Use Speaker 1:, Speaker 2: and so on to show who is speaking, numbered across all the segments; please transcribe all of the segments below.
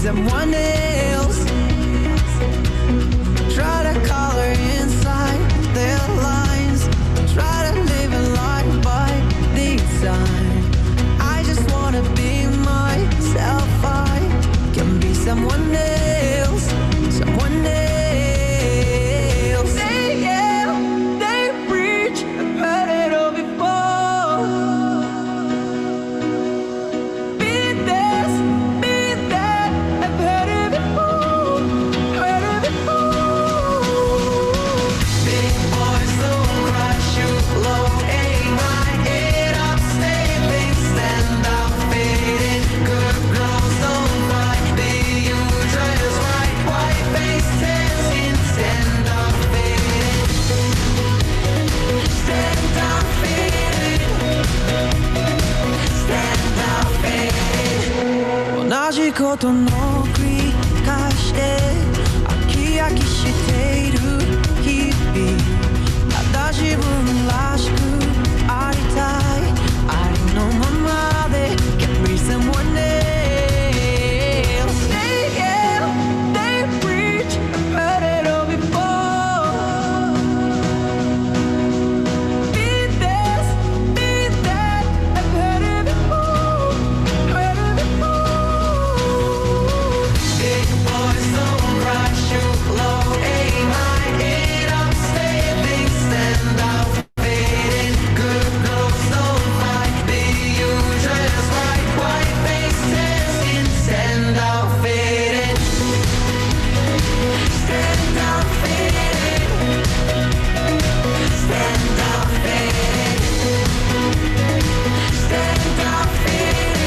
Speaker 1: someone else. Try to color inside their lines. Try to live a life by design. I just wanna be myself. I can be someone else. Someone else. They preach. I've heard it all before. Be this, I've heard it ことの繰り返して飽き飽きしている日々ただ自分らしくありたいありのままで Can be someone else They preach I've heard it all before Be this, be that I've heard it before Heard it before Big boys don't cry, shoot low Aim high, get up, stay big, stand out Fading, good girls don't fight Be you dress right, white face, dancing Stand out, fading Stand out, fading Stand out, fading Stand out, fading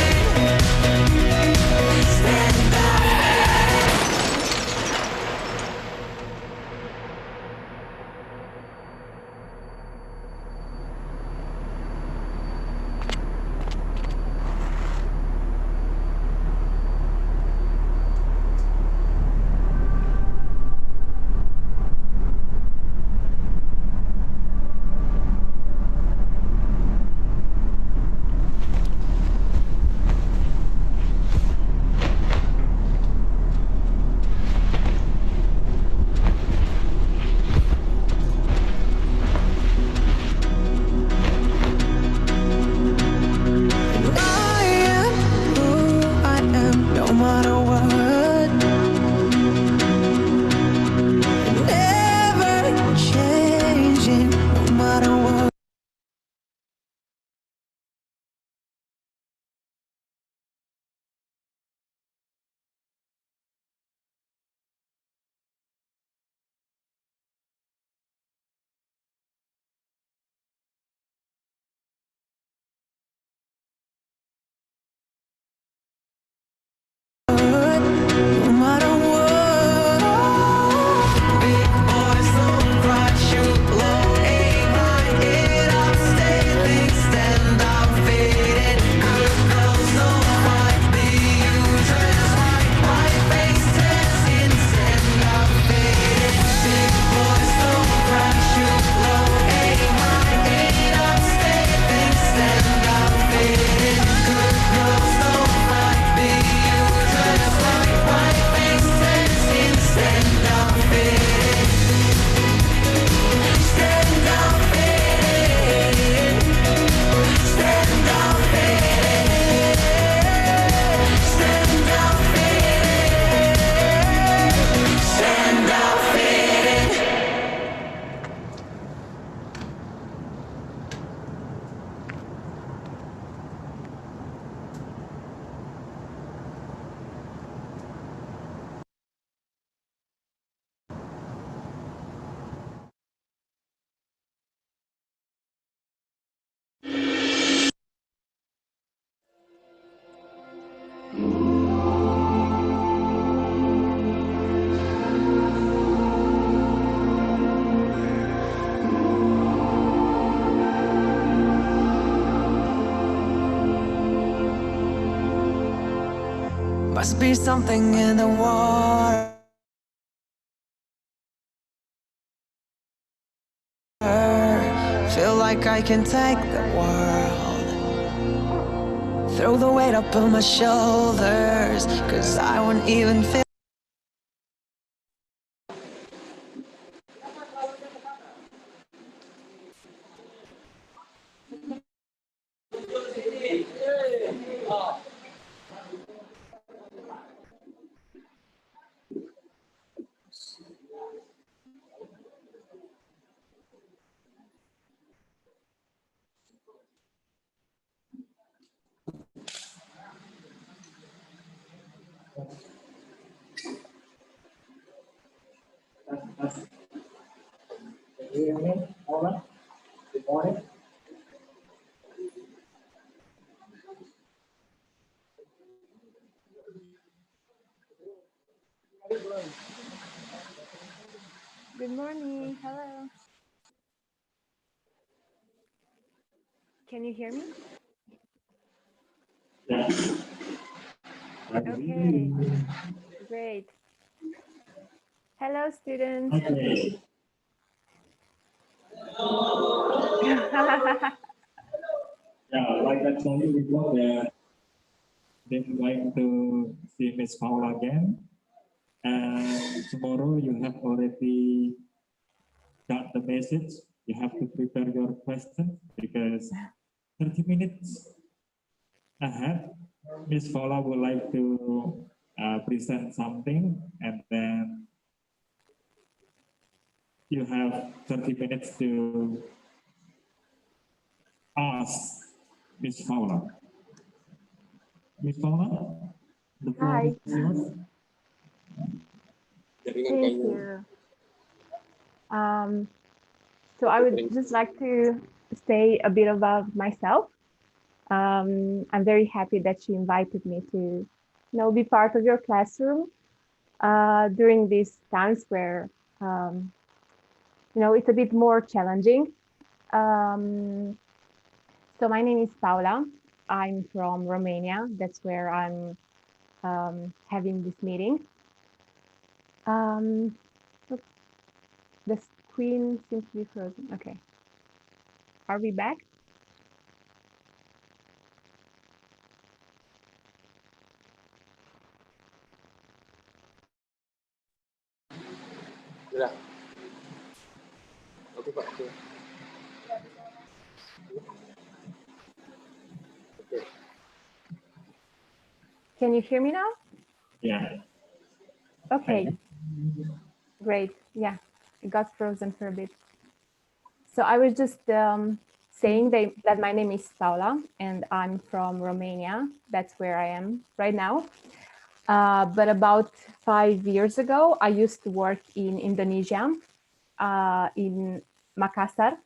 Speaker 1: Stand out Must be something in the water Feel like I can take the world Throw the weight up on my shoulders Cause I won't even feel
Speaker 2: Good evening, Paula. Good morning.
Speaker 3: Good morning. Hello. Can you hear me?
Speaker 2: Yeah.
Speaker 3: Okay, great. Hello, students.
Speaker 4: Okay. Yeah, like I told you before, they're going to see Miss Paula again. And tomorrow you have already got the message. You have to prepare your question because 30 minutes ahead, Miss Paula would like to present something, and then you have 30 minutes to ask Miss Paula. Miss Paula, the floor
Speaker 3: Hi,
Speaker 4: is yours.
Speaker 3: thank you. So I would just like to say a bit about myself. I'm very happy that you invited me to, be part of your classroom during these times where, it's a bit more challenging. Um, so my name is Paula. I'm from Romania. That's where I'm having this meeting. Oops, the screen seems to be frozen. Okay. Are we back?
Speaker 5: Sudah. Oke Pak. Oke. Oke.
Speaker 3: Can you hear me now?
Speaker 4: Yeah.
Speaker 3: Okay, great. Yeah, it got frozen for a bit. So I was just saying that my name is Paula and I'm from Romania. That's where I am right now. But about 5 years ago, I used to work in Indonesia, in Makassar.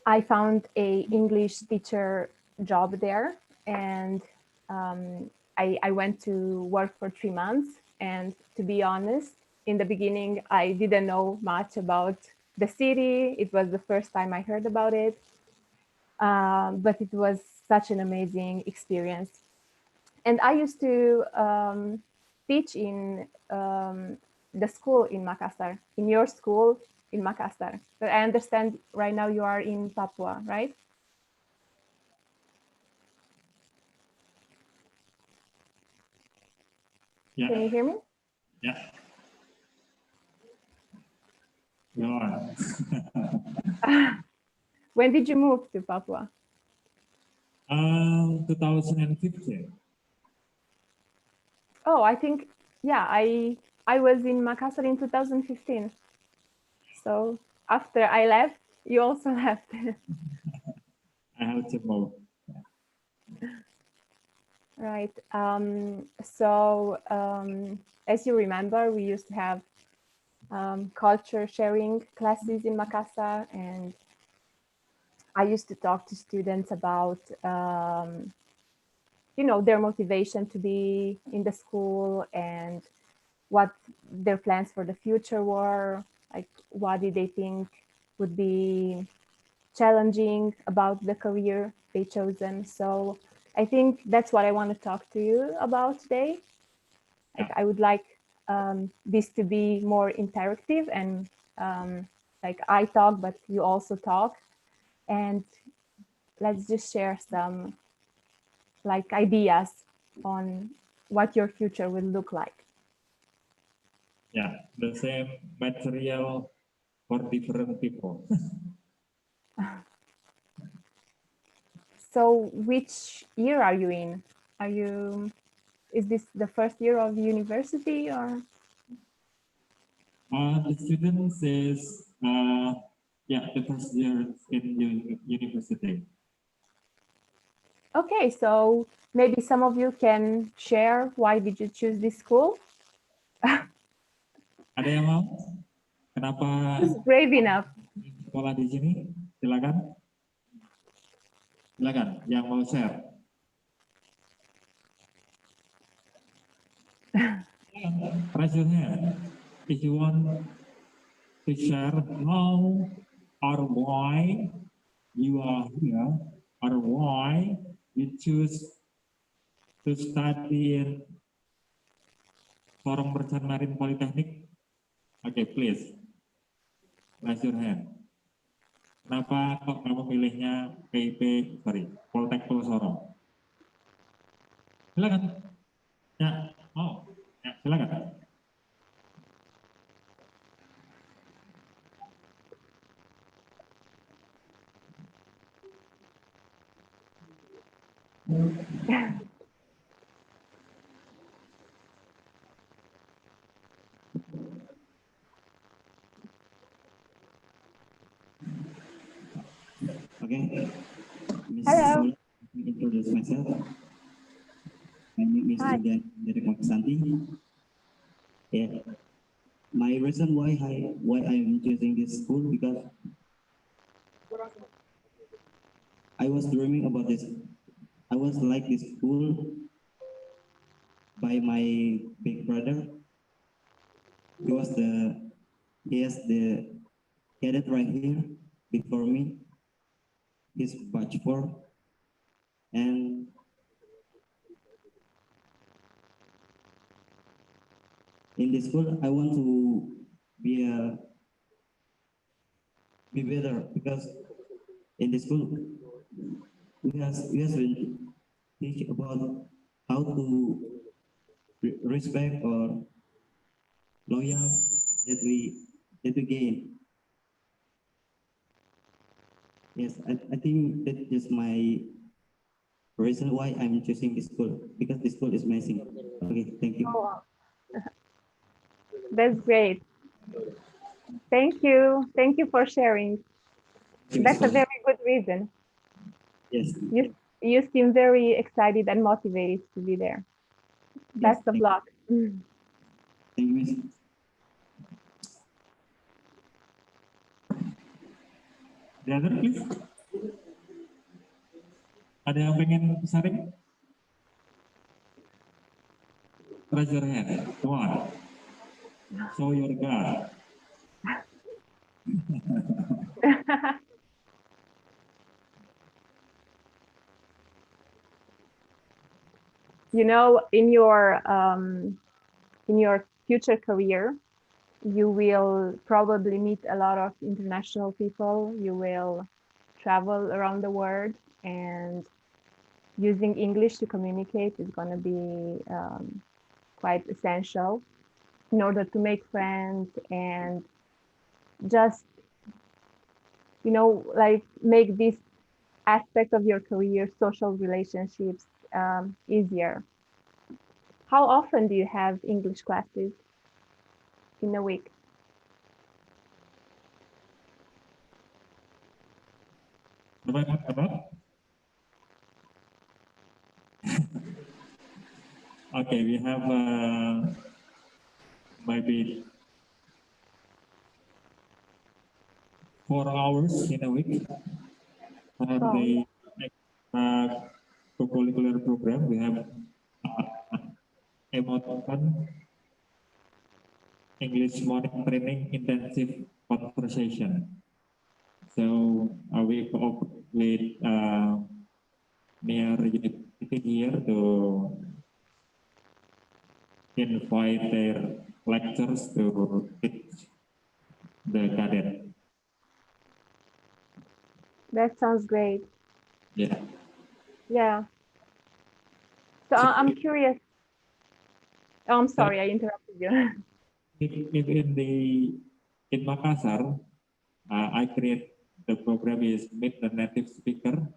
Speaker 3: I found a English teacher job there, and I went to work for 3 months. And to be honest, in the beginning, I didn't know much about the city. It was the first time I heard about it, but it was such an amazing experience. And I used to teach in the school in Makassar, in your school in Makassar. But I understand right now you are in Papua, right?
Speaker 4: Yeah.
Speaker 3: Can you hear me?
Speaker 4: Yeah. Go on.
Speaker 3: When did you move to Papua?
Speaker 4: 2015.
Speaker 3: Oh, I think, yeah, I was in Makassar in 2015. So after I left, you also left.
Speaker 4: I have to move.
Speaker 3: Right. As you remember, we used to have culture sharing classes in Makassar, and I used to talk to students about, their motivation to be in the school and what their plans for the future were, like what did they think would be challenging about the career they chosen. So I think that's what I want to talk to you about today. Like I would like this to be more interactive and like I talk, but you also talk, and let's just share some like ideas on what your future will look like.
Speaker 4: Yeah, the same material for different people.
Speaker 3: So which year are you in? Is this the first year of university or?
Speaker 4: The students is, yeah, the first year in university.
Speaker 3: Okay, so maybe some of you can share why did you choose this school?
Speaker 4: Ada yang mau? Kenapa
Speaker 3: Who's brave enough?
Speaker 4: sekolah di sini? Silakan. Silakan, yang mau share. Raise your hand if you want to share how or why you are here or why you choose to study in Sorong Merchant Marine Polytechnic? Okay, please raise your hand. Kenapa kok kamu pilihnya Poltekpel Sorong? Silakan. Ya, ya, silakan.
Speaker 5: Okay.
Speaker 3: Hello.
Speaker 5: Let me introduce myself. My name is
Speaker 3: Hi.
Speaker 5: Santi. Yeah. My reason why I'm choosing this school because I was dreaming about this. I was like this school by my big brother. He has the cadet right here before me. He's batch 4, and in this school I want to be better because in this school we have been teach about how to respect or loyal that we gain. Yes, I think that is my reason why I'm choosing this school because this school is amazing. Okay, thank you.
Speaker 3: Oh, that's great. Thank you. Thank you for sharing. That's a very good reason.
Speaker 5: Yes.
Speaker 3: You seem very excited and motivated to be there.
Speaker 5: Yes,
Speaker 3: Best of luck.
Speaker 5: Thank you, Miss.
Speaker 4: The other, please. Ada yang pengen sharing? Raise your hand. Come on. Show your God.
Speaker 3: You know, in your future career, you will probably meet a lot of international people. You will travel around the world, and using English to communicate is going to be quite essential in order to make friends and just, you know, like make this aspect of your career, social relationships, easier. How often do you have English classes in a week?
Speaker 4: Apa? Okay, we have maybe 4 hours in a week for the co-curricular program. We have emoticon English morning training intensive conversation. So we cooperate with near university here to invite their lectures to teach the cadet.
Speaker 3: That sounds great.
Speaker 4: Yeah.
Speaker 3: Yeah. So I'm curious. Oh, I'm sorry, I interrupted you.
Speaker 4: In Makassar, I create the program is meet the native speaker.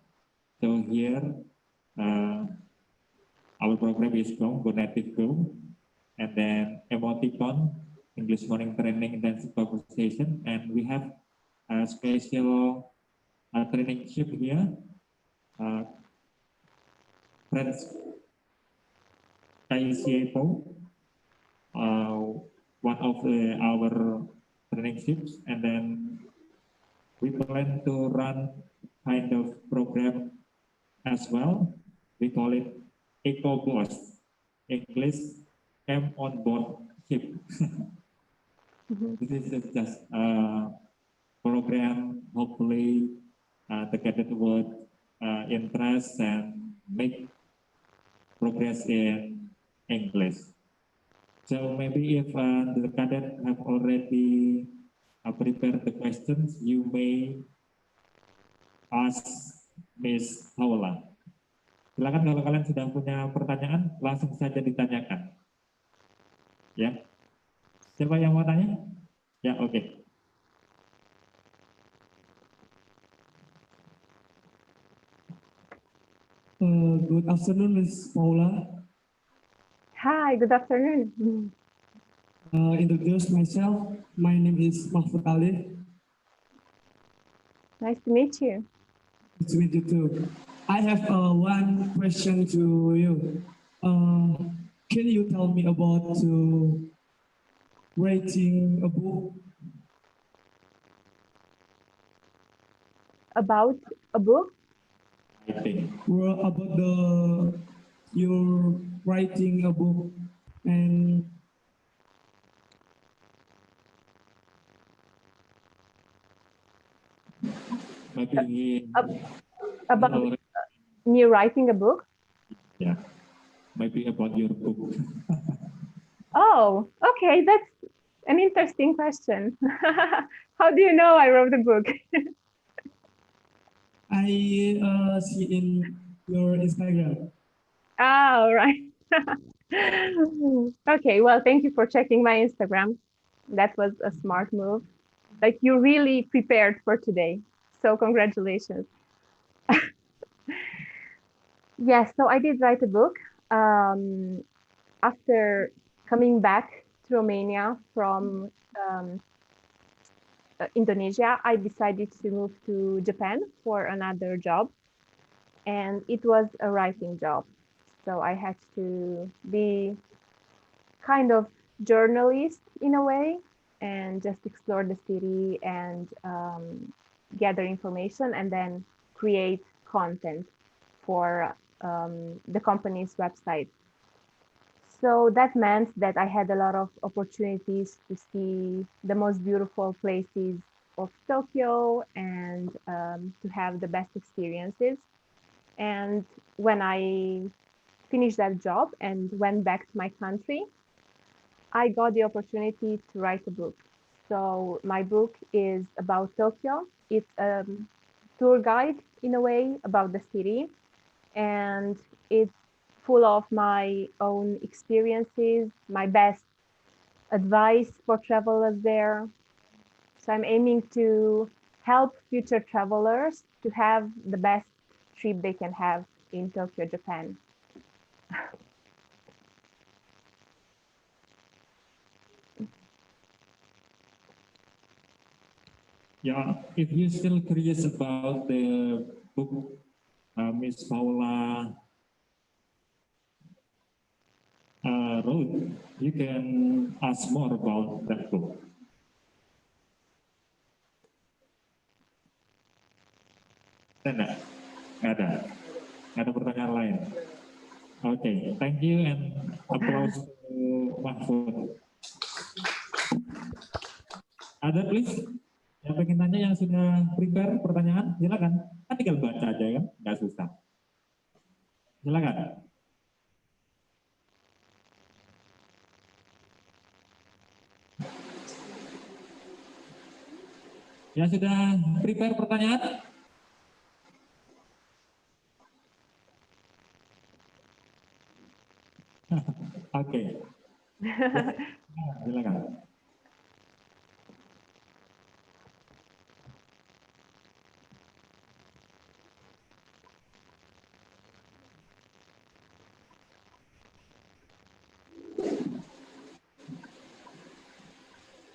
Speaker 4: So here, our program is Go Native Go, and then emoticon English morning training intensive conversation, and we have a special traineeship here. Friends ICFO, one of our traineeships, and then we plan to run kind of program as well. We call it EcoBoss, English Camp on Board Ship. This is just a program, hopefully the cadet would interest and make progress in English. So maybe if the cadet have already prepared the questions, you may ask Miss Paula. Silakan kalau kalian sudah punya pertanyaan, langsung saja ditanyakan. Ya, siapa yang mau tanya? Ya, oke.
Speaker 6: Good afternoon, Miss Paula.
Speaker 3: Hi, good afternoon.
Speaker 6: Introduce myself. My name is Mahfud Ali.
Speaker 3: Nice to meet you.
Speaker 6: Nice to meet you too. I have one question to you. Can you tell me about writing a book?
Speaker 3: About a book?
Speaker 6: Well, about you're writing a book and
Speaker 4: Maybe
Speaker 3: about me writing a book?
Speaker 4: yeah, maybe about your book.
Speaker 3: Oh, okay, that's an interesting question. How do you know I wrote a book?
Speaker 6: I see in your Instagram.
Speaker 3: Oh, right. Okay, well, thank you for checking my Instagram. That was a smart move. Like you really prepared for today. So congratulations. Yes, so I did write a book. After coming back to Romania from Indonesia, I decided to move to Japan for another job. And it was a writing job. So I had to be kind of journalist in a way and just explore the city and gather information and then create content for the company's website. So that meant that I had a lot of opportunities to see the most beautiful places of Tokyo and to have the best experiences. And when I finished that job and went back to my country, I got the opportunity to write a book. So my book is about Tokyo. It's a tour guide in a way about the city, and it's full of my own experiences, my best advice for travelers there. So I'm aiming to help future travelers to have the best trip they can have in Tokyo, Japan.
Speaker 4: Yeah, if you're still curious about the book Miss Paula wrote, you can ask more about that book. Nggak ada pertanyaan lain. Okay, thank you and applause to Mahfud. Ada please? Yang pengen tanya yang sudah prepare pertanyaan, silakan. Kan tinggal baca aja kan, nggak susah. Silakan. Yang sudah prepare pertanyaan? Oke. Silakan.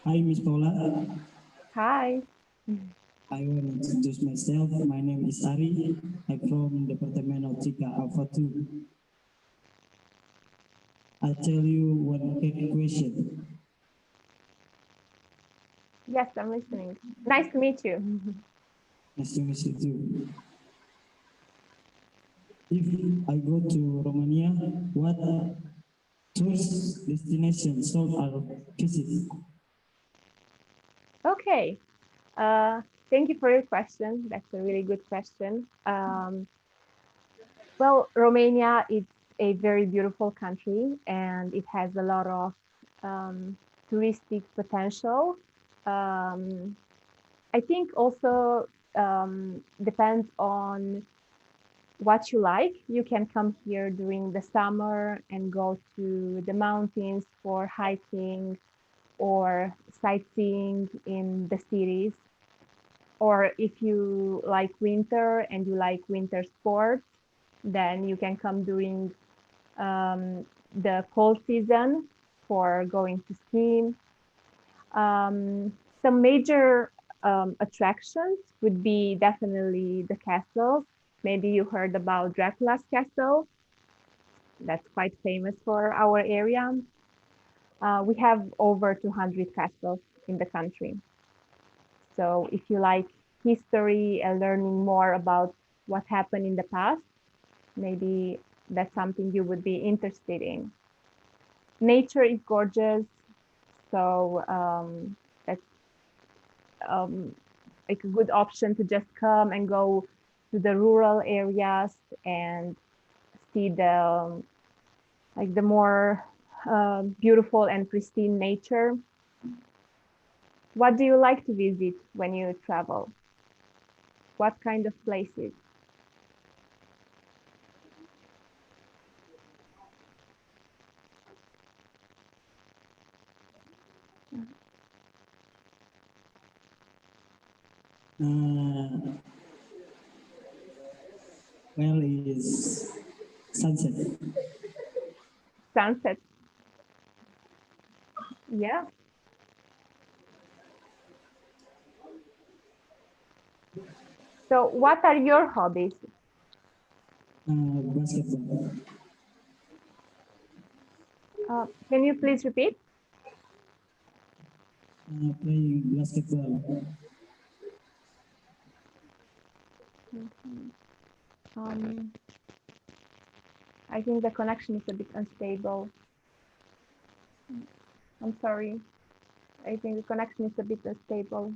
Speaker 5: Hi, Miss Paula.
Speaker 3: Hi.
Speaker 5: I will introduce myself. My name is Ari. I'm from Department of Chika Alpha 2. I'll tell you one quick question.
Speaker 3: Yes, I'm listening. Nice to meet you.
Speaker 5: Nice to meet you too. If I go to Romania, what tourist destinations should I visit?
Speaker 3: Okay. Thank you for your question. That's a really good question. Well, Romania is a very beautiful country, and it has a lot of touristic potential. I think also depends on what you like. You can come here during the summer and go to the mountains for hiking or sightseeing in the cities. Or if you like winter and you like winter sports, then you can come during the cold season for going to ski. Some major attractions would be definitely the castles. Maybe you heard about Dracula's castle. That's quite famous for our area. We have over 200 castles in the country. So if you like history and learning more about what happened in the past, maybe that's something you would be interested in. Nature is gorgeous, so that's like a good option to just come and go to the rural areas and see the like the more beautiful and pristine nature. What do you like to visit when you travel? What kind of places?
Speaker 5: Well, is sunset.
Speaker 3: Sunset. Yeah. So what are your hobbies?
Speaker 5: Basketball.
Speaker 3: Can you please repeat?
Speaker 5: Playing basketball.
Speaker 3: I think the connection is a bit unstable. I'm sorry. I think the connection is a bit unstable.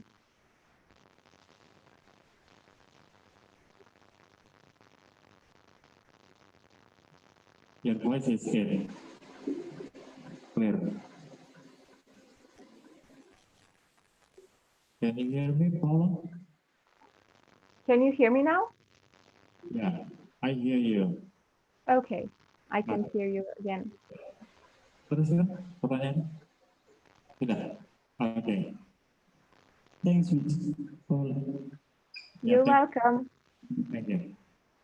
Speaker 4: Your voice is clear. Can you hear me, Paula?
Speaker 3: Can you hear me now?
Speaker 4: Yeah, I hear you.
Speaker 3: Okay, I can hear you again.
Speaker 4: Terus kan pertanyaan? Sudah? Oke.
Speaker 5: Thanks, Paula.
Speaker 3: You're
Speaker 4: thank
Speaker 3: welcome.
Speaker 4: you.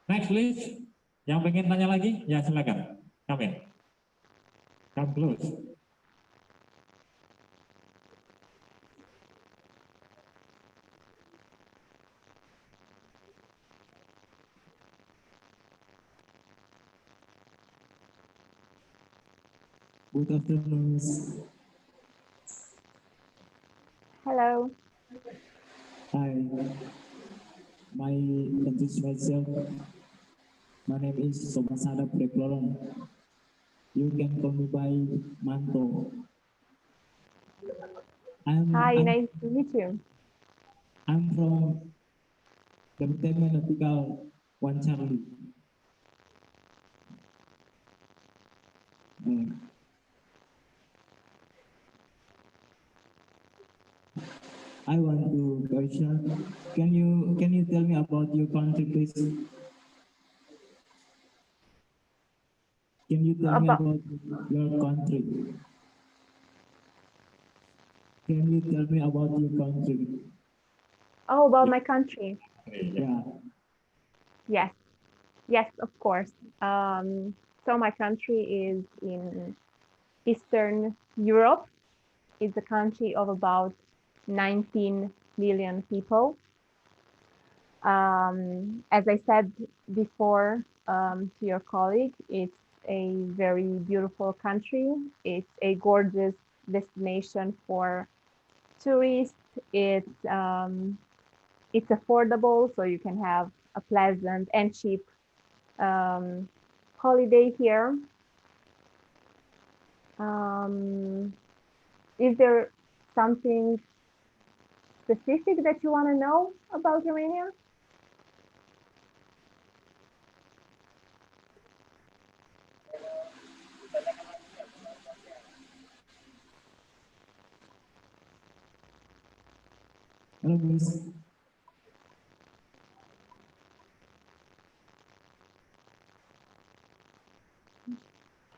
Speaker 4: Next, please. Yang pengen tanya lagi, ya silakan. Come in. Come close.
Speaker 5: Good afternoon.
Speaker 3: Hello.
Speaker 5: Hi. Introduce myself. My name is Somasada Preklorong. You can call me by Manto.
Speaker 3: Hi, nice to meet you.
Speaker 5: I'm from Kabupaten Nautical, One Charlie. I want to question. Can you tell me about your country, please? Can you tell me about your country? Can you tell me about your country?
Speaker 3: Oh, about my country.
Speaker 5: Yeah.
Speaker 3: Yes. Yes, of course. So my country is in Eastern Europe. It's a country of about 19 million people. As I said before to your colleague, it's a very beautiful country. It's a gorgeous destination for tourists. It's affordable, so you can have a pleasant and cheap holiday here. Is there something specific that you want to know about Romania?
Speaker 5: Hello, guys.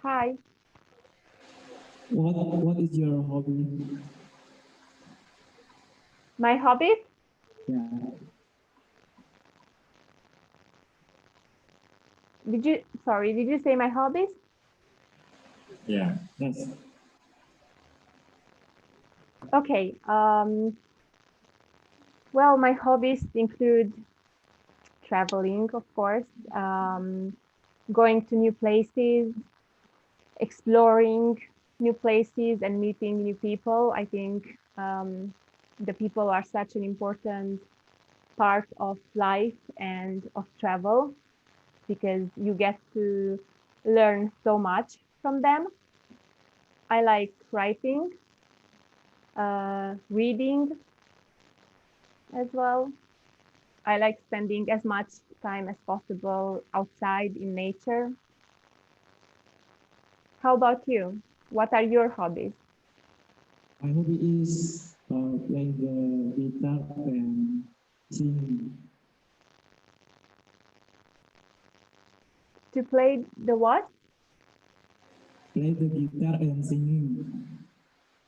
Speaker 3: Hi.
Speaker 5: What is your hobby?
Speaker 3: My hobbies?
Speaker 5: Yeah.
Speaker 3: Did you say my hobbies?
Speaker 4: Yeah. Yes.
Speaker 3: Okay. Well, my hobbies include traveling, of course, going to new places, exploring new places and meeting new people. I think the people are such an important part of life and of travel because you get to learn so much from them. I like writing, reading as well. I like spending as much time as possible outside in nature. How about you? What are your hobbies?
Speaker 5: My hobby is playing the guitar and singing.
Speaker 3: To play the what?
Speaker 5: Play the guitar and singing.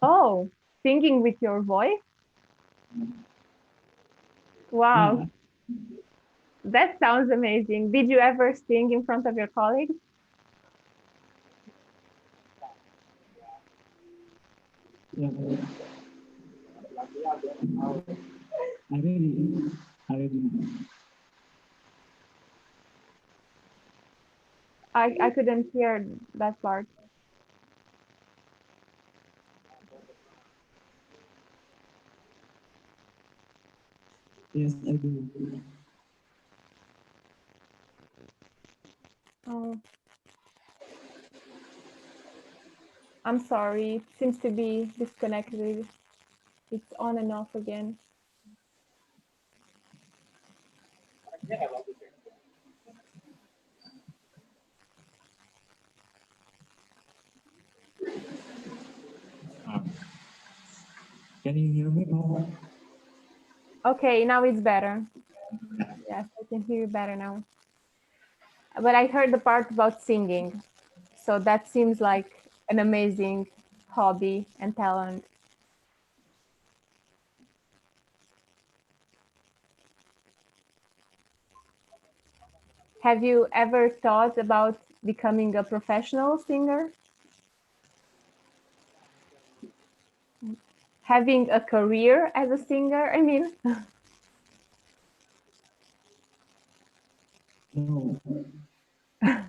Speaker 3: Oh, singing with your voice? Wow,
Speaker 5: Yeah.
Speaker 3: that sounds amazing. Did you ever sing in front of your colleagues?
Speaker 5: Yeah. I really.
Speaker 3: I couldn't hear that part.
Speaker 5: Yes, I do.
Speaker 3: Oh, I'm sorry. It seems to be disconnected. It's on and off again.
Speaker 4: Um, can you hear me, Paula?
Speaker 3: Okay, now it's better. Yes, I can hear you better now. But I heard the part about singing. So that seems like an amazing hobby and talent. Have you ever thought about becoming a professional singer? Having a career as a singer, I mean?
Speaker 5: No, I'm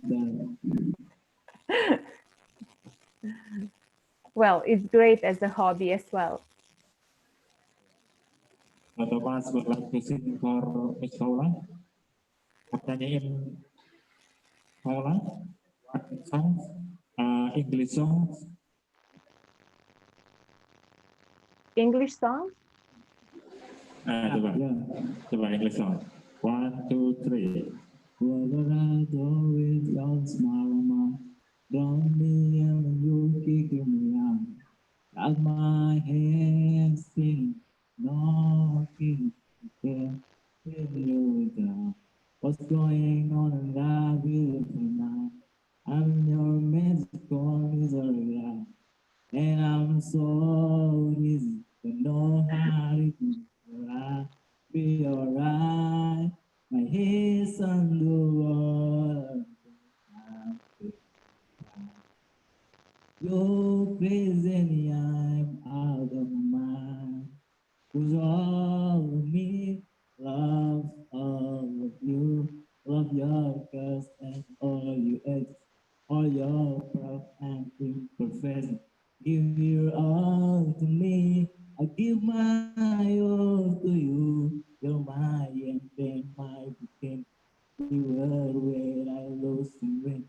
Speaker 5: the
Speaker 3: Well, it's great as a hobby as well.
Speaker 4: Thomas would like to sing for Miss Paula. Nyanyiin Paula, what songs? English songs.
Speaker 3: English songs?
Speaker 4: Coba,
Speaker 5: yeah.
Speaker 4: coba English song. 1, 2, 3.
Speaker 5: Colorado with your smile, mama. Draw me and you kick me out. Got my hands in knocking, yeah, in you down. What's going on in that beautiful night? I'm your magical misery, and I'm so easy to know how to do right. Be alright. My head's underwater. You're crazy, I'm out of my mind. 'Cause all of me loves all of you. Love your girls and all you edges. All your proud and imperfect. Give your all to me. I give my all to you. You're my end and my begin. You were where I lost and win.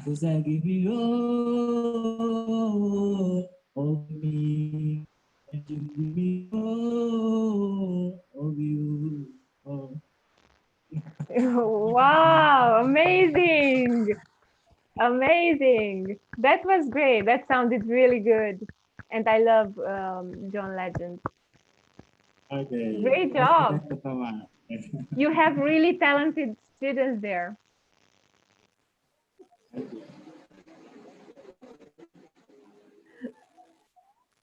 Speaker 5: 'Cause I give you all of me, and you give me all of you. Oh,
Speaker 3: Wow, amazing! Amazing. That was great. That sounded really good. And I love John Legend.
Speaker 4: Okay.
Speaker 3: Great
Speaker 4: Masih
Speaker 3: job.
Speaker 4: ada ketawa.
Speaker 3: You have really talented students there.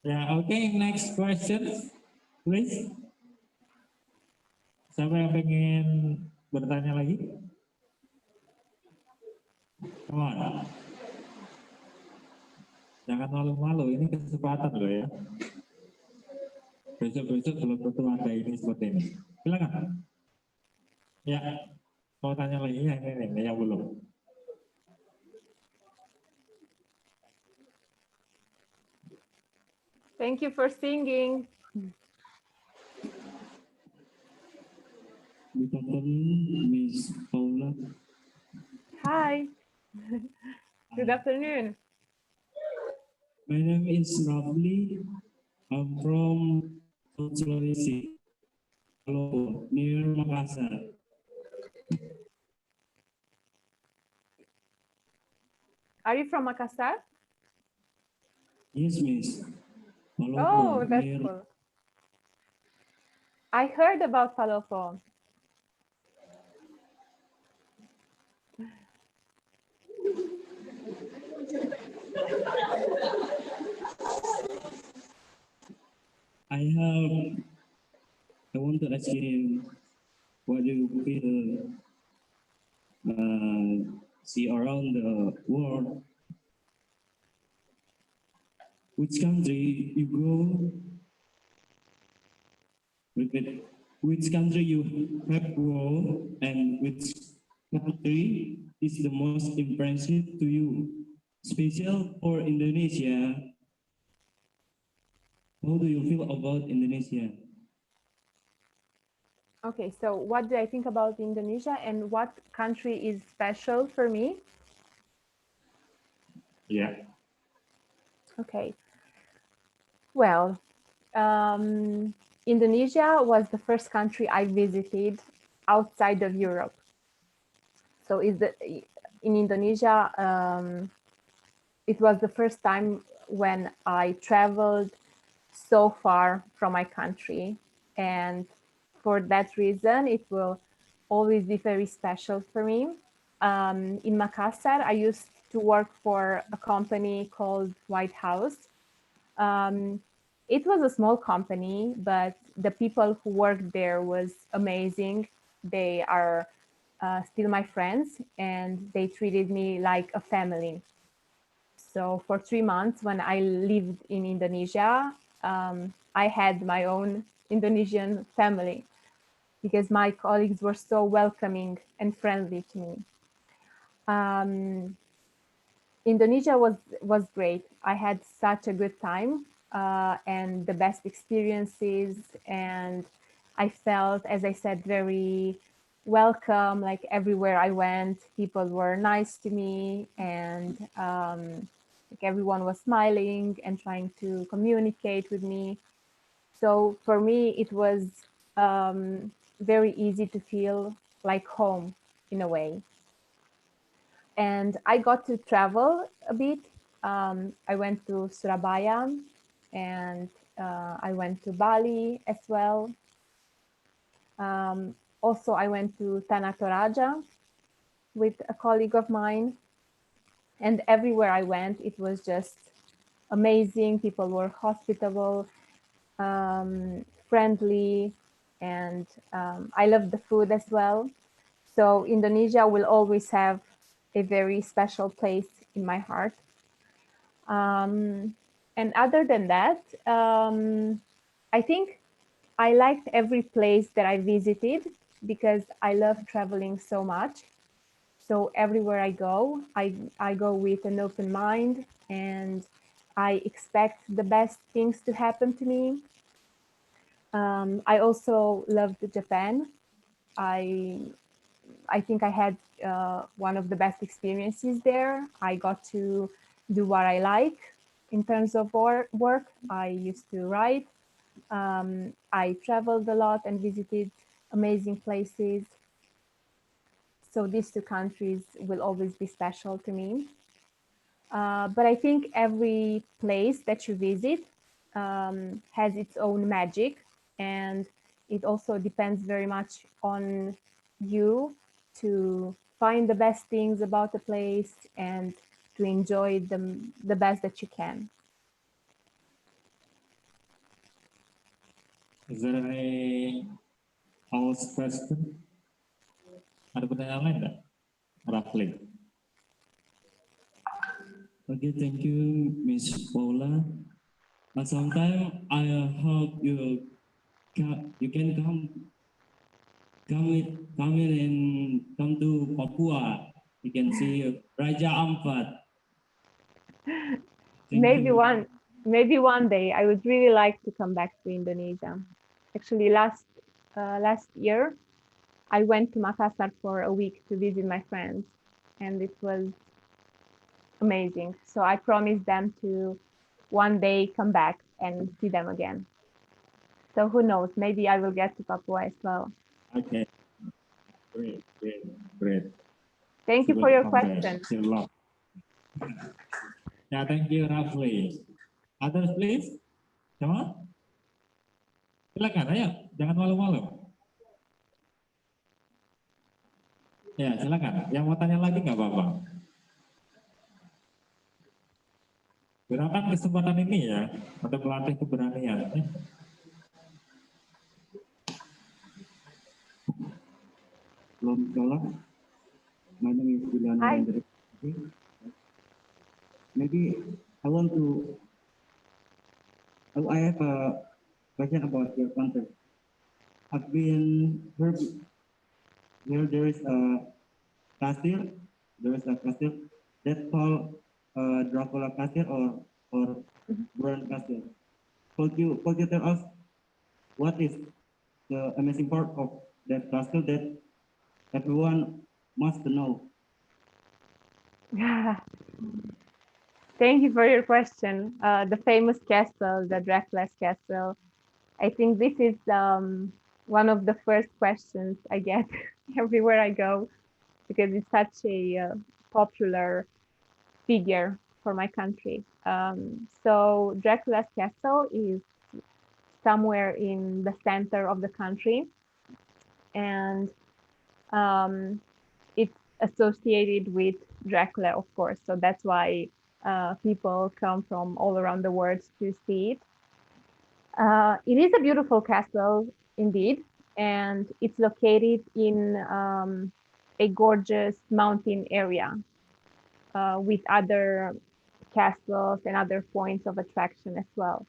Speaker 4: Ya, oke. Next question, please. Siapa yang pengen bertanya lagi? Come on. Jangan malu-malu, ini kesempatan loh ya. Besok-besok belum tentu ada ini seperti ini. Silakan. Ya, mau tanya lagi ya ini yang belum.
Speaker 3: Thank you for singing.
Speaker 5: Good afternoon, Miss Paula.
Speaker 3: Hi. Good afternoon.
Speaker 5: My name is Rafli. I'm from Sulawesi, Palau, near Makassar.
Speaker 3: Are you from Makassar?
Speaker 5: Yes, Miss.
Speaker 3: Oh,
Speaker 5: Palau,
Speaker 3: that's
Speaker 5: near.
Speaker 3: cool. I heard about Palopo.
Speaker 5: I want to ask you, what do you feel see around the world? Which country you go? Which country you have go, and which country is the most impressive to you? Special for Indonesia. How do you feel about Indonesia?
Speaker 3: Okay, so what do I think about Indonesia and what country is special for me?
Speaker 4: Ya.
Speaker 3: Okay. Well, Indonesia was the first country I visited outside of Europe. So in Indonesia, it was the first time when I traveled so far from my country. And for that reason, it will always be very special for me. In Makassar, I used to work for a company called White House. It was a small company, but the people who worked there was amazing. They are still my friends, and they treated me like a family. So for 3 months, when I lived in Indonesia, I had my own Indonesian family because my colleagues were so welcoming and friendly to me. Indonesia was great. I had such a good time and the best experiences, and I felt, as I said, very welcome. Like everywhere I went, people were nice to me, and like everyone was smiling and trying to communicate with me. So for me, it was very easy to feel like home in a way. And I got to travel a bit. I went to Surabaya, and I went to Bali as well. Also, I went to Tanah Toraja with a colleague of mine. And everywhere I went, it was just amazing. People were hospitable, friendly, and I loved the food as well. So Indonesia will always have a very special place in my heart. And other than that, I think I liked every place that I visited because I love traveling so much. So everywhere I go with an open mind, and I expect the best things to happen to me. I also loved Japan. I I think I had one of the best experiences there. I got to do what I like in terms of work. I used to write. I traveled a lot and visited amazing places. So these two countries will always be special to me. But I think every place that you visit has its own magic, and it also depends very much on you to find the best things about the place and to enjoy them the best that you can.
Speaker 4: Is there any house question? Ada pertanyaan lain nggak? Roughly.
Speaker 5: Okay, thank you, Miss Paula. Sometime I hope you can come in and come to Papua. You can see Raja Ampat.
Speaker 3: Maybe one day I would really like to come back to Indonesia. Actually, last year I went to Makassar for a week to visit my friends, and it was amazing. So I promised them to one day come back and see them again. So who knows? Maybe I will get to Papua as well.
Speaker 4: Okay. Great.
Speaker 3: Thank you for your question.
Speaker 4: Yeah, thank you, Rafli. Others, please. Come on. Silakan, ayo. Jangan malu-malu. Ya, silakan. Yang mau tanya lagi nggak apa-apa. Gunakan kesempatan ini ya untuk melatih keberanian.
Speaker 7: Hello, Paula. My name is Julian.
Speaker 3: Hi.
Speaker 7: Maybe I have a question about your country. I've been heard here there is a castle. There is a castle that called Dracula Castle or Bran Castle. Could you tell us what is the amazing part of that castle that everyone must know?
Speaker 3: Thank you for your question. The famous castle, the Dracula's castle. I think this is one of the first questions I get everywhere I go because it's such a popular figure for my country. So Dracula's castle is somewhere in the center of the country, and it's associated with Dracula, of course. So that's why people come from all around the world to see it. It is a beautiful castle indeed, and it's located in a gorgeous mountain area with other castles and other points of attraction as well.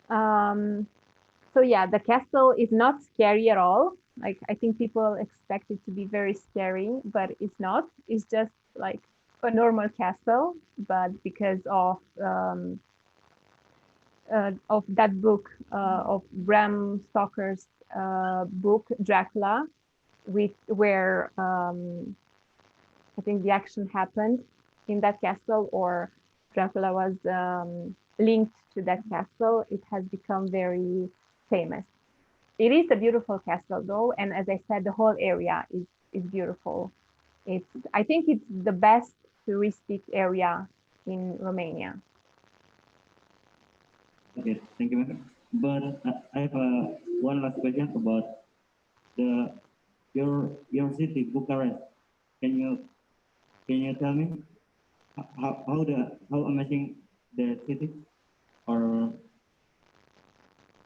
Speaker 3: So yeah, the castle is not scary at all. Like, I think people expect it to be very scary, but it's not. It's just like a normal castle, but because of that book, of Bram Stoker's book Dracula, where I think the action happened in that castle, or Dracula was linked to that castle, it has become very famous. It is a beautiful castle though, and as I said, the whole area is beautiful. I think it's the best touristic area in Romania.
Speaker 7: Okay, thank you, madam. But I have one last question about your city, Bucharest. Can you tell me how amazing the city, or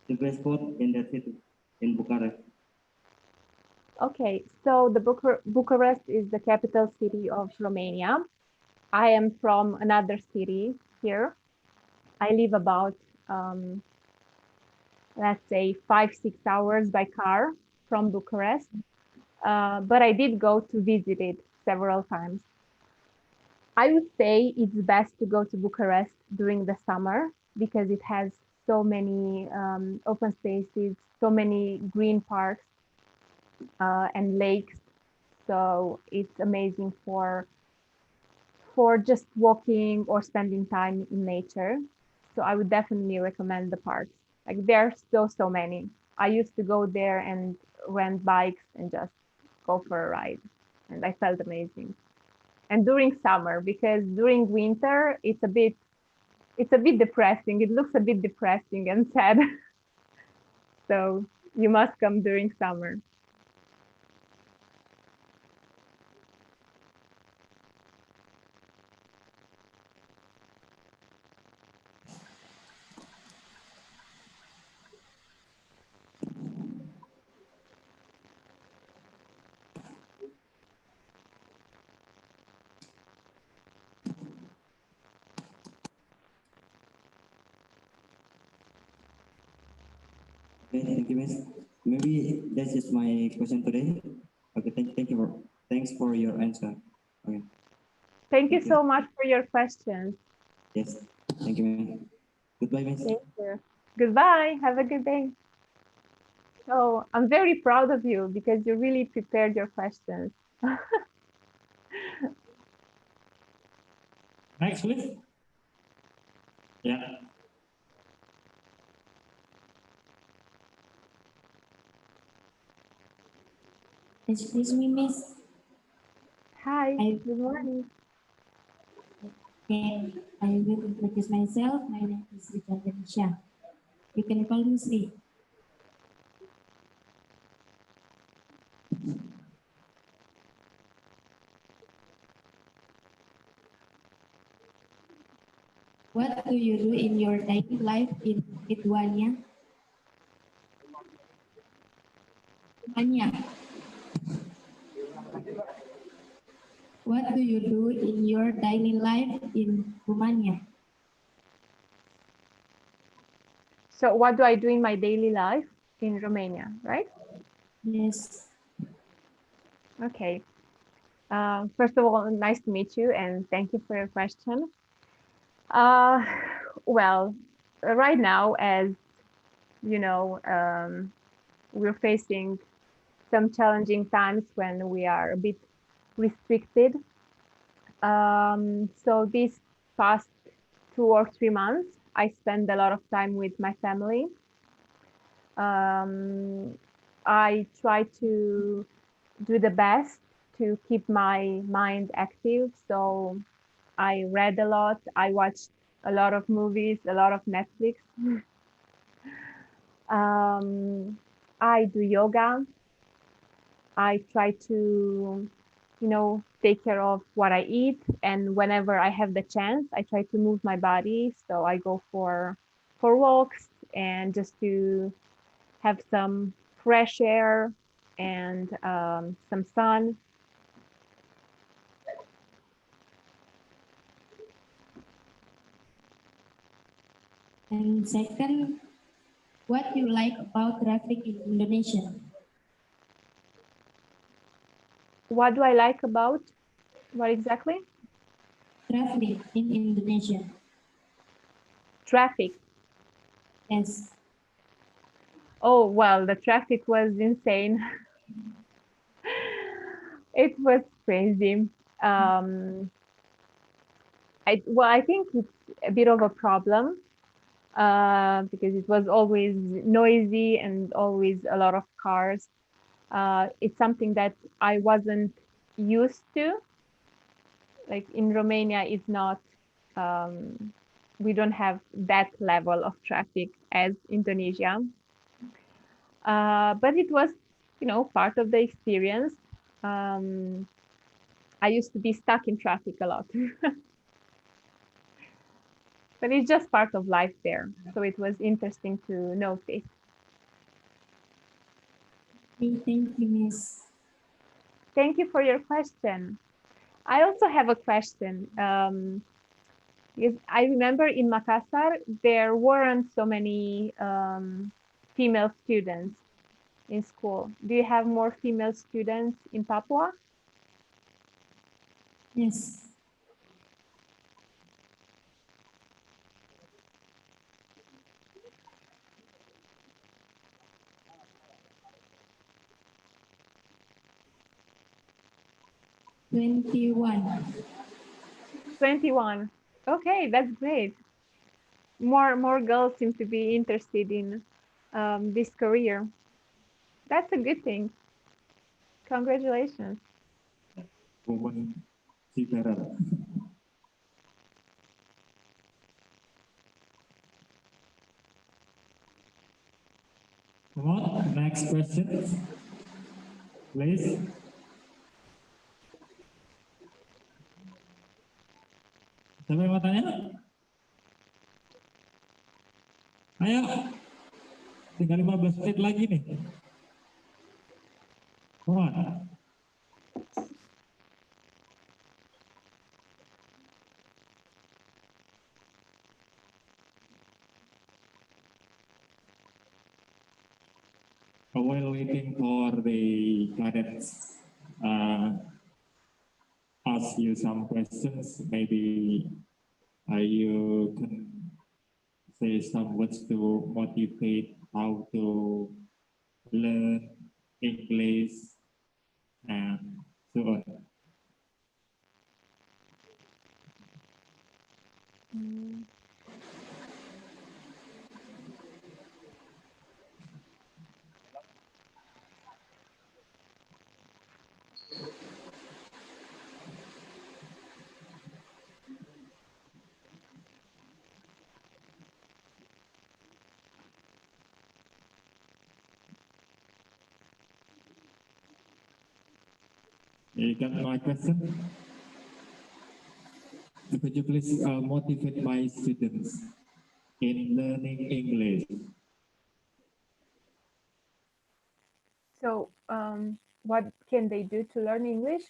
Speaker 7: the best spot in that city in Bucharest?
Speaker 3: Okay, so the Bucharest is the capital city of Romania. I am from another city here. I live about, let's say 5-6 hours by car from Bucharest, but I did go to visit it several times. I would say it's best to go to Bucharest during the summer because it has so many open spaces, so many green parks and lakes. So it's amazing for just walking or spending time in nature. So I would definitely recommend the parks. Like, there are so many. I used to go there and rent bikes and just go for a ride, and I felt amazing. and during summer, because during winter it's a bit depressing. It looks a bit depressing and sad. So you must come during summer.
Speaker 7: Okay, thank you, Miss. Maybe that's just my question today. Okay, thanks for your answer. Okay.
Speaker 3: Thank you so much for your questions.
Speaker 7: Yes. Thank you, Miss. Goodbye, Miss.
Speaker 3: Thank you. Goodbye. Have a good day. Oh, I'm very proud of you because you really prepared your questions.
Speaker 4: Next, please. Yeah.
Speaker 8: Excuse me, Miss.
Speaker 3: Hi, good morning.
Speaker 8: Okay, I will introduce myself. My name is Danciu. You can call me Sri. What do you do in your daily life in Lithuania? Romania. What do you do in your daily life in Romania?
Speaker 3: So what do I do in my daily life in Romania, right?
Speaker 8: Yes.
Speaker 3: Okay. First of all, nice to meet you and thank you for your question. Well, right now, as you know, we're facing some challenging times when we are a bit restricted. So these past 2 or 3 months, I spend a lot of time with my family. I try to do the best to keep my mind active. So I read a lot. I watched a lot of movies, a lot of Netflix. I do yoga. I try to, take care of what I eat. And whenever I have the chance, I try to move my body. So I go for walks and just to have some fresh air and some sun.
Speaker 8: And second, what you like about traffic in Indonesia?
Speaker 3: What do I like about what exactly?
Speaker 8: Traffic in Indonesia.
Speaker 3: Traffic.
Speaker 8: Yes.
Speaker 3: Oh, well, the traffic was insane. It was crazy. I think it's a bit of a problem because it was always noisy and always a lot of cars. It's something that I wasn't used to. Like in Romania, it's not, we don't have that level of traffic as Indonesia. But it was, part of the experience. I used to be stuck in traffic a lot. But it's just part of life there. So it was interesting to notice.
Speaker 8: Thank you, Miss.
Speaker 3: Thank you for your question. I also have a question. Because I remember in Makassar, there weren't so many female students in school. Do you have more female students in Papua?
Speaker 8: Yes. "21."
Speaker 3: 21. Okay, that's great. More girls seem to be interested in this career. That's a good thing. Congratulations.
Speaker 4: Woman seafarer. Come on, next question, please. Siapa yang mau tanya? Ayo, tinggal 15 menit lagi nih. Come on. While waiting for the cadets ask you some questions, maybe you can say some words to motivate how to learn English and so on. You got my question? Could you please motivate my students in learning English?
Speaker 3: So, what can they do to learn English?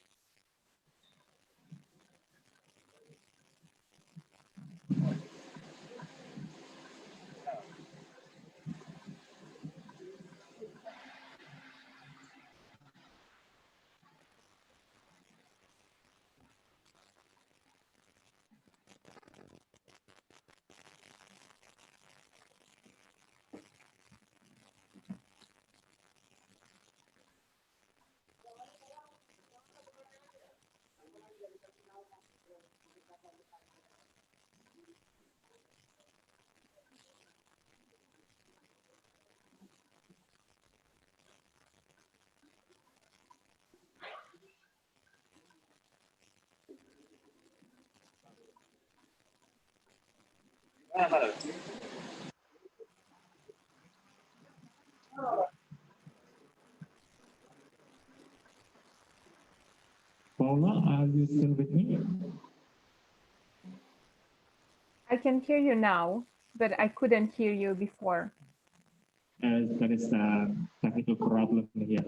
Speaker 4: Paula, are you still with me?
Speaker 3: I can hear you now, but I couldn't hear you before.
Speaker 4: There is a technical problem here.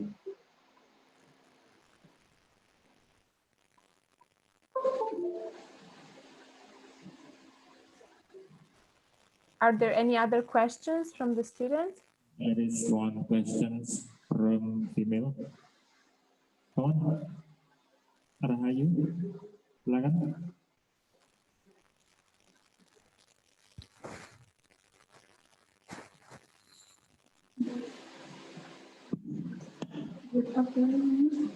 Speaker 3: Are there any other questions from the students?
Speaker 4: There is one question from female. On, Rahayu, silakan.
Speaker 8: Good afternoon.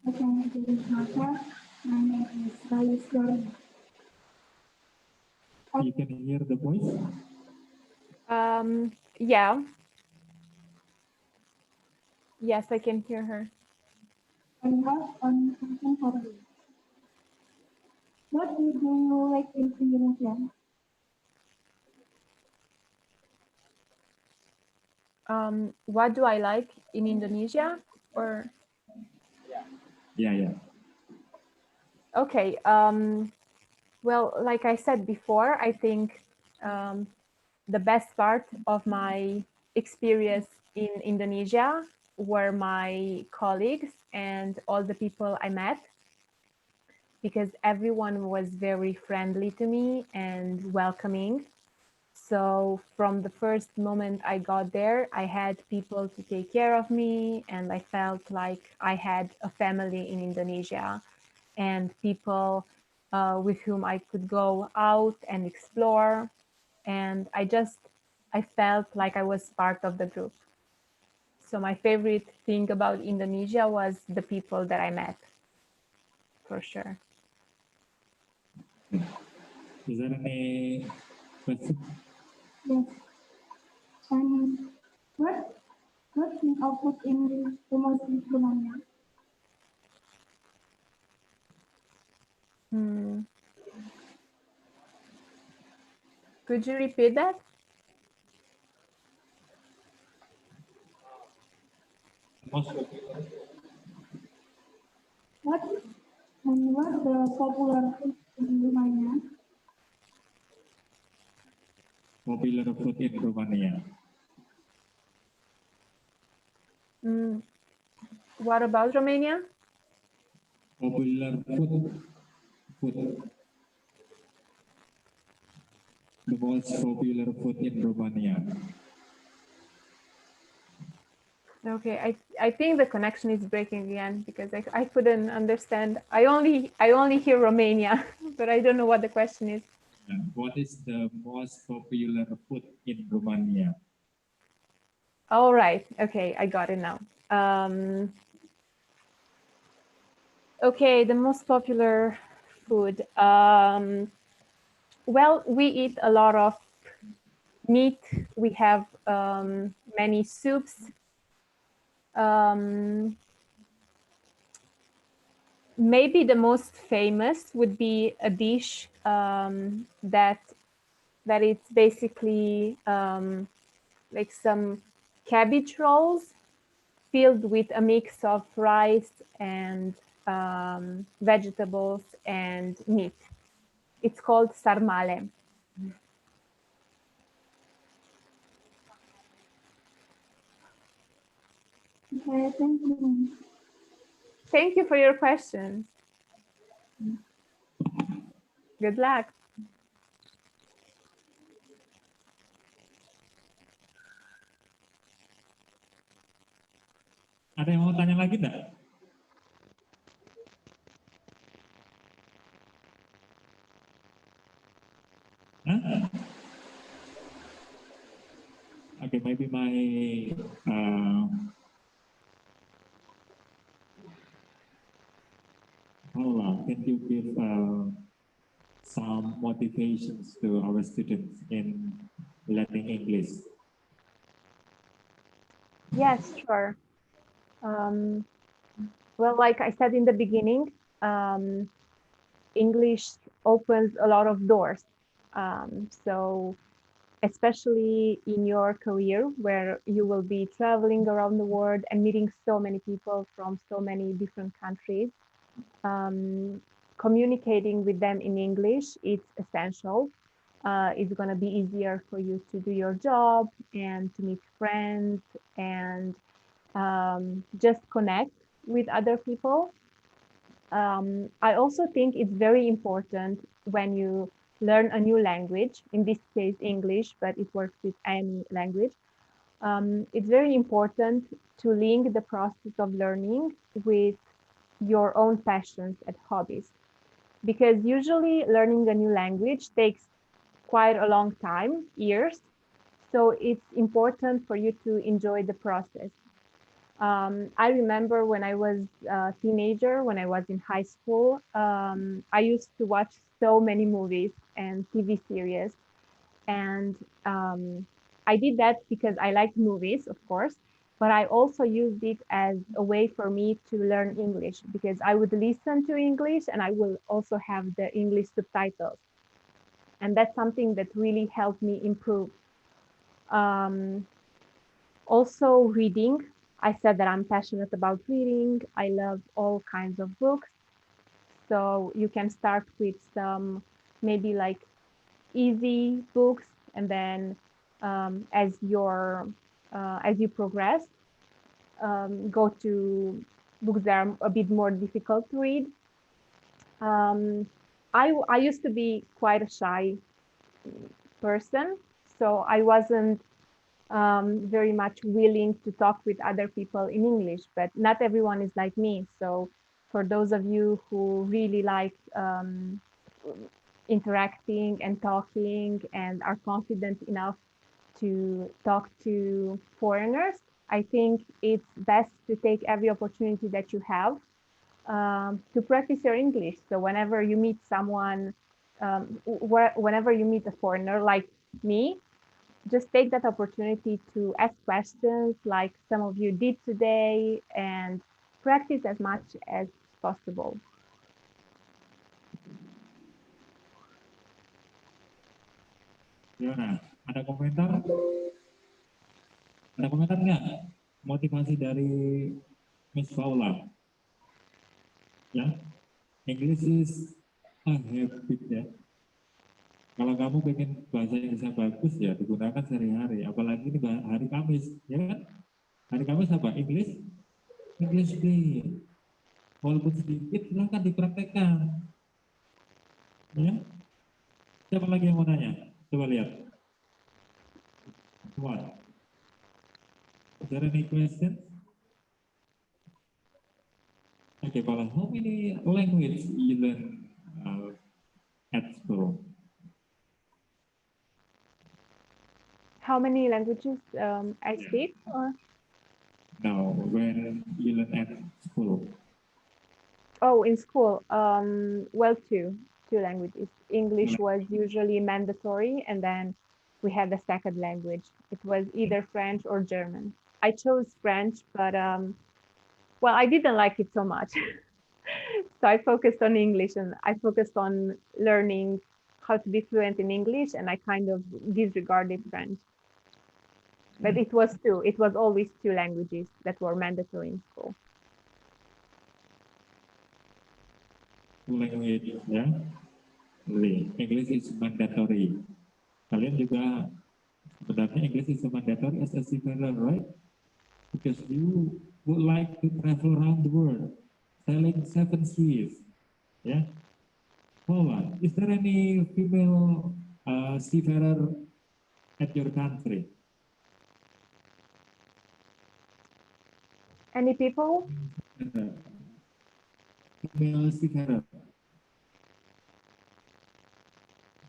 Speaker 8: Okay, this is Martha. My name is Paula Sorong.
Speaker 4: You can hear the voice.
Speaker 3: Yeah. Yes, I can hear her.
Speaker 8: I have one question for you. What do you like in Indonesia?
Speaker 3: What do I like in Indonesia? Or
Speaker 4: Yeah.
Speaker 3: okay. Well, like I said before, I think the best part of my experience in Indonesia were my colleagues and all the people I met, because everyone was very friendly to me and welcoming. So from the first moment I got there, I had people to take care of me, and I felt like I had a family in Indonesia and people with whom I could go out and explore. And I felt like I was part of the group. So my favorite thing about Indonesia was the people that I met, for sure.
Speaker 4: Is there any question?
Speaker 8: Yes. And what What kind of food in Romania?
Speaker 3: Hmm. Could you repeat that?
Speaker 4: Most popular
Speaker 8: What the popular food in Romania?
Speaker 4: food in Romania.
Speaker 3: Hmm. What about Romania?
Speaker 4: Popular food. The most popular food in Romania.
Speaker 3: Okay, I think the connection is breaking again because I couldn't understand. I only hear Romania, but I don't know what the question is.
Speaker 4: What is the most popular food in Romania?
Speaker 3: All right. Okay, I got it now. Okay, the most popular food. Well, we eat a lot of meat. We have many soups. Maybe the most famous would be a dish that it's basically like some cabbage rolls filled with a mix of rice and vegetables and meat. It's called sarmale.
Speaker 8: Okay, thank you.
Speaker 3: Thank you for your questions. Good luck.
Speaker 4: Ada yang mau tanya lagi enggak? Huh? Okay, maybe my Paula, can you give some motivations to our students in learning English?
Speaker 3: Yes, sure. Well, like I said in the beginning, English opens a lot of doors. So especially in your career where you will be traveling around the world and meeting so many people from so many different countries, communicating with them in English, it's essential. It's going to be easier for you to do your job and to meet friends and just connect with other people. I also think it's very important when you learn a new language, in this case English, but it works with any language. It's very important to link the process of learning with your own passions and hobbies, because usually learning a new language takes quite a long time, years. So it's important for you to enjoy the process. I remember when I was a teenager, when I was in high school, I used to watch so many movies and TV series. And I did that because I liked movies, of course, but I also used it as a way for me to learn English because I would listen to English and I will also have the English subtitles. And that's something that really helped me improve. Also, reading. I said that I'm passionate about reading. I love all kinds of books. So you can start with some maybe like easy books, and then as you progress, go to books that are a bit more difficult to read. I used to be quite a shy person, so I wasn't very much willing to talk with other people in English, but not everyone is like me. So for those of you who really like interacting and talking and are confident enough to talk to foreigners, I think it's best to take every opportunity that you have to practice your English. So whenever you meet someone, whenever you meet a foreigner like me, just take that opportunity to ask questions like some of you did today and practice as much as possible.
Speaker 4: Gimana? Ada komentar? Ada komentar nggak? Motivasi dari Miss Paula? Ya, English is a habit ya. Kalau kamu pengen bahasa Indonesia bagus ya digunakan sehari-hari. Apalagi ini hari Kamis, ya kan? Hari Kamis apa? English Day. Walaupun sedikit, silahkan dipraktekkan. Ya. Siapa lagi yang mau nanya? Coba lihat. What? Is there any question? Okay, Paula, how many language you learn at school?
Speaker 3: How many languages I speak? Or?
Speaker 4: No, when you learn at school.
Speaker 3: Oh, in school, well, two languages. English was usually mandatory, and then we had the second language. It was either French or German. I chose French, but well, I didn't like it so much. So I focused on English, and I focused on learning how to be fluent in English, and I kind of disregarded French. But it was two. It was always two languages that were mandatory in school.
Speaker 4: Two language, ya. Really, English is mandatory. Kalian juga sebenarnya English is mandatory as a seafarer, right? Because you would like to travel around the world, sailing 7 seas, yeah. Paula, is there any female seafarer at your country?
Speaker 3: Any people?
Speaker 4: Female seafarer.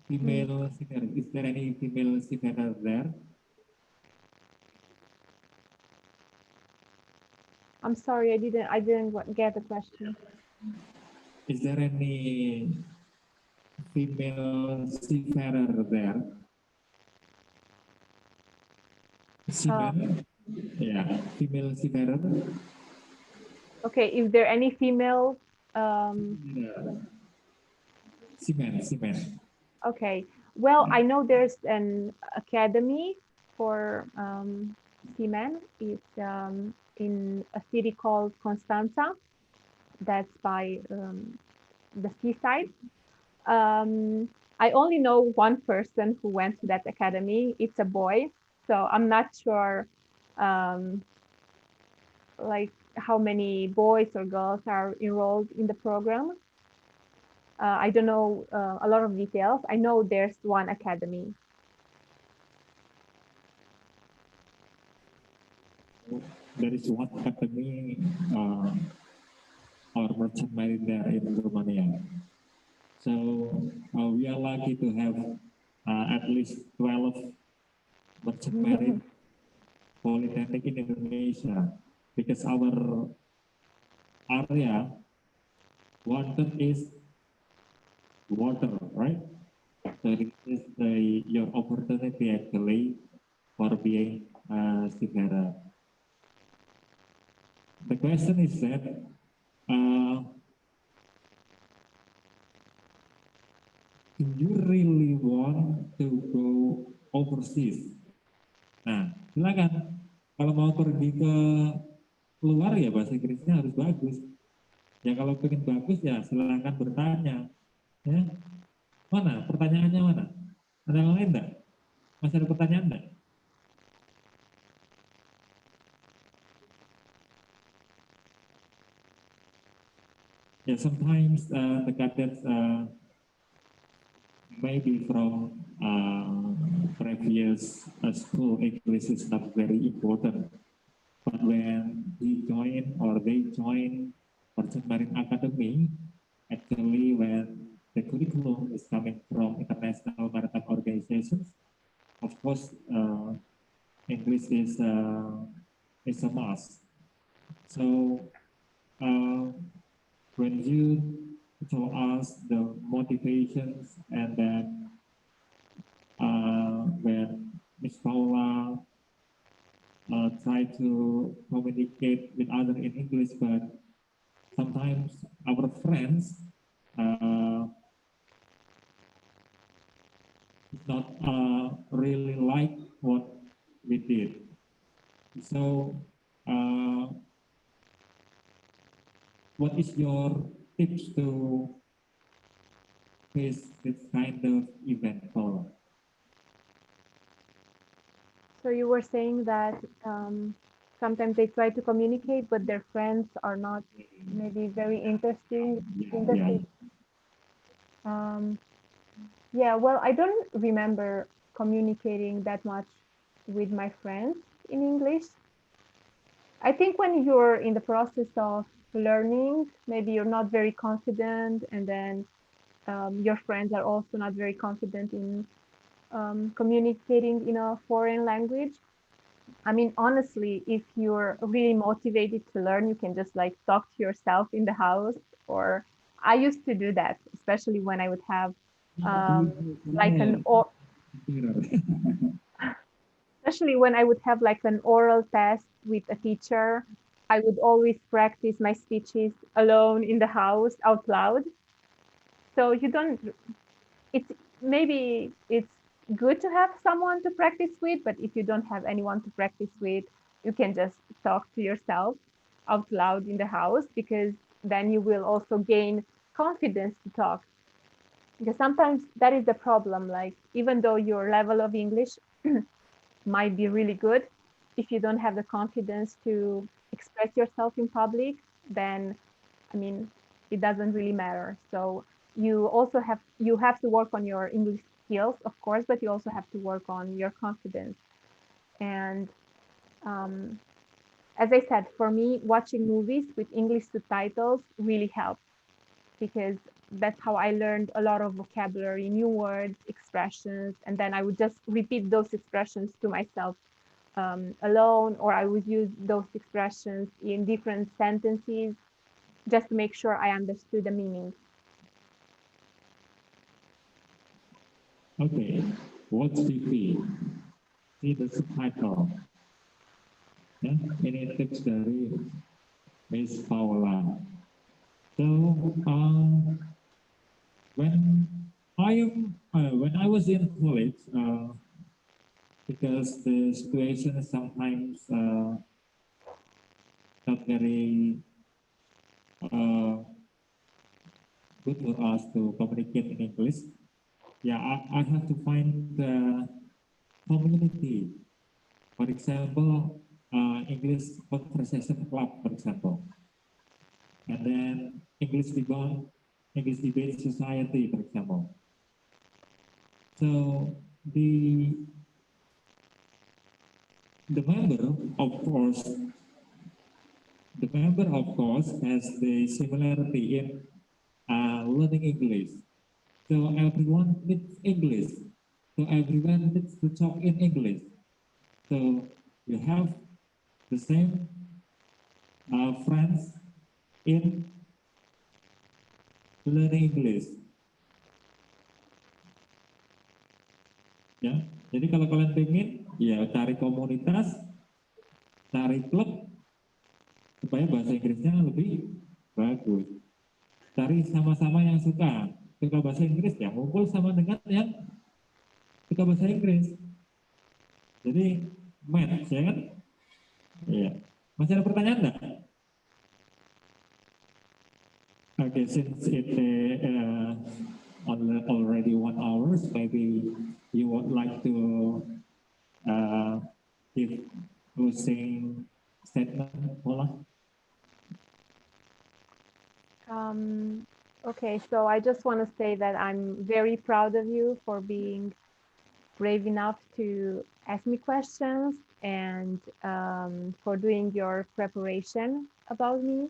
Speaker 4: Female seafarer. Is there any female seafarer there?
Speaker 3: I'm sorry, I didn't get the question.
Speaker 4: Is there any female seafarer there? Seaman? Yeah, female seafarer.
Speaker 3: Okay, is there any female?
Speaker 4: Seaman.
Speaker 3: Okay, well, I know there's an academy for seamen. It's in a city called Constanța. That's by the seaside. I only know one person who went to that academy. It's a boy, so I'm not sure like how many boys or girls are enrolled in the program. I don't know a lot of details. I know there's one academy.
Speaker 4: There is one academy or merchant marine there in Romania. So we are lucky to have at least 12 merchant marine polytechnic in Indonesia, because our area wanted is water, right? So this is your opportunity actually for being a seafarer. The question is that do you really want to go overseas? Nah, silakan. Kalau mau pergi ke luar ya bahasa Inggrisnya harus bagus. Ya kalau pengen bagus ya silakan bertanya. Ya, mana pertanyaannya mana? Ada yang lain enggak? Masih ada pertanyaan enggak? Yeah, sometimes the cadets maybe from previous school English is not very important, but when he join or they join Merchant Marine Academy, actually when the curriculum is coming from international maritime organizations, of course English is a must. So when you told us the motivations, and then when Miss Paula try to communicate with others in English, but sometimes our friends not really like what we did. So, what is your tips to face this kind of event, Paula?
Speaker 3: So you were saying that sometimes they try to communicate, but their friends are not maybe very interested. Yeah, well, I don't remember communicating that much with my friends in English. I think when you're in the process of learning, maybe you're not very confident, and then your friends are also not very confident in communicating in a foreign language. I mean, honestly, if you're really motivated to learn, you can just like talk to yourself in the house. Or I used to do that, especially when I would have like an or especially when I would have like an oral test with a teacher. I would always practice my speeches alone in the house out loud. So you don't it's maybe it's good to have someone to practice with, but if you don't have anyone to practice with, you can just talk to yourself out loud in the house, because then you will also gain confidence to talk. Because sometimes that is the problem, like even though your level of English might be really good, if you don't have the confidence to express yourself in public, then I mean, it doesn't really matter. So you have to work on your English skills, of course, but you also have to work on your confidence. And um, as I said, for me, watching movies with English subtitles really helps, because that's how I learned a lot of vocabulary, new words, expressions, and then I would just repeat those expressions to myself alone, or I would use those expressions in different sentences just to make sure I understood the meaning.
Speaker 4: Okay, watch TV, see the subtitle. Yeah, ini tips dari Miss Paula. So, when when I was in college, because the situation is sometimes not very good for us to communicate in English. Yeah, I have to find the community. For example, English conversation club, for example, and then English debate society, for example. So the the member, of course, the member, of course, has the similarity in learning English. So everyone needs English. So everyone needs to talk in English. So you have the same friends in learning English. Ya, jadi kalau kalian pengen, ya cari komunitas, cari klub, supaya bahasa Inggrisnya lebih bagus. Cari sama-sama yang suka bahasa Inggris, ya ngumpul sama dengan yang suka bahasa Inggris. Jadi match, ya kan? Iya. Masih ada pertanyaan enggak? Okay, since it already 1 hour, maybe you would like to give closing statement, Paula?
Speaker 3: Okay, so I just want to say that I'm very proud of you for being brave enough to ask me questions, and for doing your preparation about me.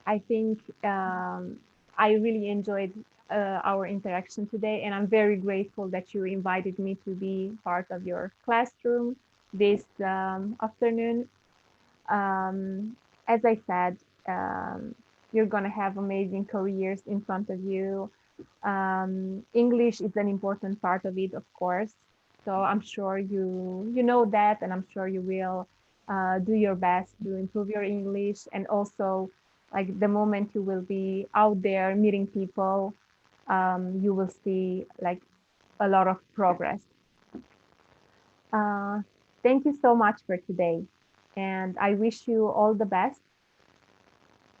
Speaker 3: I think I really enjoyed our interaction today, and I'm very grateful that you invited me to be part of your classroom this afternoon. As I said, you're going to have amazing careers in front of you. English is an important part of it, of course. So I'm sure you know that, and I'm sure you will do your best to improve your English. And also, like the moment you will be out there meeting people, you will see like a lot of progress. Uh, thank you so much for today, and I wish you all the best.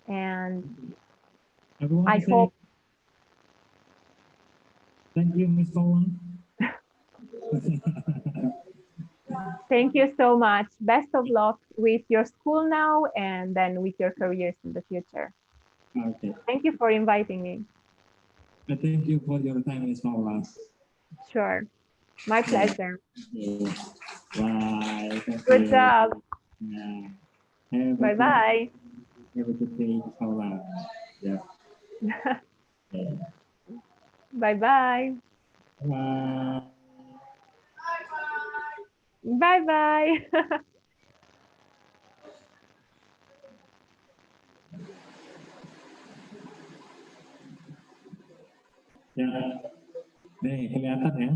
Speaker 3: And
Speaker 4: Everyone
Speaker 3: I
Speaker 4: say
Speaker 3: hope.
Speaker 4: thank you, Miss Paula.
Speaker 3: Thank you so much. Best of luck with your school now and then with your careers in the future.
Speaker 4: Okay.
Speaker 3: Thank you for inviting me.
Speaker 4: Thank you for your time, Miss Paula.
Speaker 3: Sure. My pleasure.
Speaker 4: Okay. Bye. Thank
Speaker 3: Good
Speaker 4: you.
Speaker 3: job.
Speaker 4: Yeah. Have a
Speaker 3: Bye
Speaker 4: good,
Speaker 3: bye.
Speaker 4: have a good day, Paula. Yeah. Yeah.
Speaker 3: Bye bye.
Speaker 4: Bye.
Speaker 3: Bye bye.
Speaker 4: Ya, nih kelihatan ya.